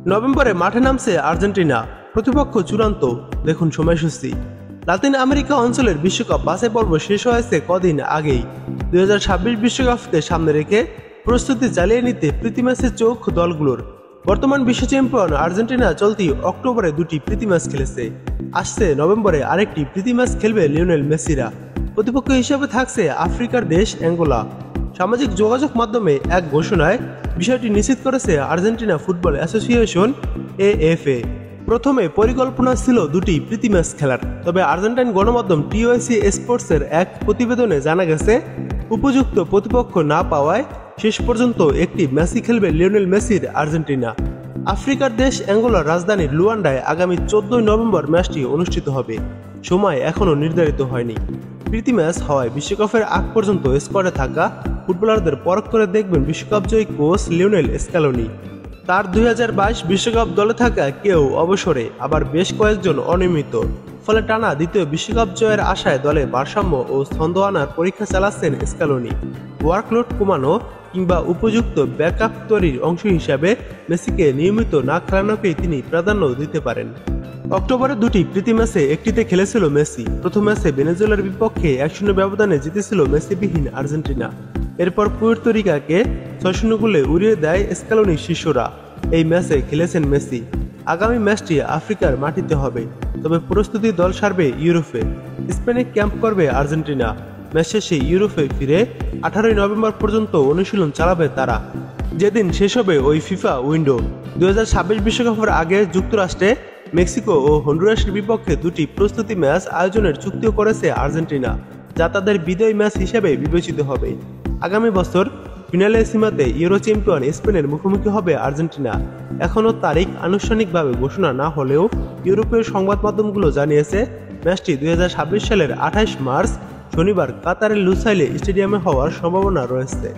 নভেম্বরে মাঠে নামছে আর্জেন্টিনা, প্রতিপক্ষ চূড়ান্ত। দেখুন সময়সূচি। লাতিন আমেরিকা অঞ্চলের বিশ্বকাপ বাছাই পর্ব শেষ হয়েছে কদিন আগেই। 2026 বিশ্বকাপকে সামনে রেখে প্রস্তুতি চালিয়ে নিতে প্রীতি ম্যাচে চোখ দলগুলোর। বর্তমান বিশ্ব চ্যাম্পিয়ন আর্জেন্টিনা চলতি অক্টোবরে দুটি প্রীতি ম্যাচ খেলেছে। আসছে নভেম্বরে আরেকটি প্রীতি ম্যাচ খেলবে লিওনেল মেসিরা। প্রতিপক্ষ হিসেবে থাকছে আফ্রিকার দেশ অ্যাঙ্গোলা। সামাজিক যোগাযোগ মাধ্যমে এক ঘোষণায় বিষয়টি নিশ্চিত করেছে আর্জেন্টিনা ফুটবল অ্যাসোসিয়েশন এএফএ। প্রথমে পরিকল্পনা ছিল দুটি প্রীতি ম্যাচ খেলার, তবে আর্জেন্টাইন গণমাধ্যম টিওআইসি স্পোর্টসের এক প্রতিবেদনে জানা গেছে উপযুক্ত প্রতিপক্ষ না পাওয়ায় শেষ পর্যন্ত একটি ম্যাচই খেলবে লিওনেল মেসির আর্জেন্টিনা। আফ্রিকার দেশ অ্যাঙ্গোলার রাজধানী লুয়ান্ডায় আগামী 14 নভেম্বর ম্যাচটি অনুষ্ঠিত হবে। সময় এখনও নির্ধারিত হয়নি। প্রীতি ম্যাচ হওয়ায় বিশ্বকাপের আগ পর্যন্ত স্কোয়াডে থাকা ফুটবলারদের পরখ করে দেখবেন বিশ্বকাপ জয়ী কোচ লিওনেল স্ক্যালোনি। তার 2022 বিশ্বকাপ দলে থাকা কেউ অবসরে, আবার বেশ কয়েকজন অনিয়মিত। ফলে টানা দ্বিতীয় বিশ্বকাপ জয়ের আশায় দলে ভারসাম্য ও ছন্দ আনার পরীক্ষা চালাচ্ছেন স্ক্যালোনি। ওয়ার্কলোড কমানো কিংবা উপযুক্ত ব্যাকআপ তৈরির অংশ হিসাবে মেসিকে নিয়মিত না খেলানোকেই তিনি প্রাধান্য দিতে পারেন। অক্টোবরে দুটি প্রীতি ম্যাচে একটিতে খেলেছিল মেসি। প্রথম ম্যাচে ভেনেজুয়েলার বিপক্ষে 1-0 ব্যবধানে জিতেছিল মেসিবিহীন আর্জেন্টিনা। এরপর পুয়ের্তো রিকাকে 6-0 গোলে উড়িয়ে দেয় স্ক্যালোনির শিষ্যরা। এই ম্যাচে খেলেছেন মেসি। আগামী ম্যাচটি আফ্রিকার মাটিতে হবে, তবে প্রস্তুতি দল সারবে ইউরোপে। স্পেনে ক্যাম্প করবে আর্জেন্টিনা। ম্যাচ শেষে ইউরোপে ফিরে 18 নভেম্বর পর্যন্ত অনুশীলন চালাবে তারা, যেদিন শেষ হবে ওই ফিফা উইন্ডো। 2026 বিশ্বকাপের আগে যুক্তরাষ্ট্রে, মেক্সিকো ও হন্ডুরাসের বিপক্ষে দুটি প্রস্তুতি ম্যাচ আয়োজনের চুক্তিও করেছে আর্জেন্টিনা, যা তাদের বিজয়ী ম্যাচ হিসেবে বিবেচিত হবে। আগামী বছর ফিনালে সীমাতে ইউরো চ্যাম্পিয়ন স্পেনের মুখোমুখি হবে আর্জেন্টিনা। এখনও তারিখ আনুষ্ঠানিকভাবে ঘোষণা না হলেও ইউরোপীয় সংবাদ মাধ্যমগুলো জানিয়েছে ম্যাচটি 2026 সালের 28 মার্চ শনিবার কাতারের লুসাইলে স্টেডিয়ামে হওয়ার সম্ভাবনা রয়েছে।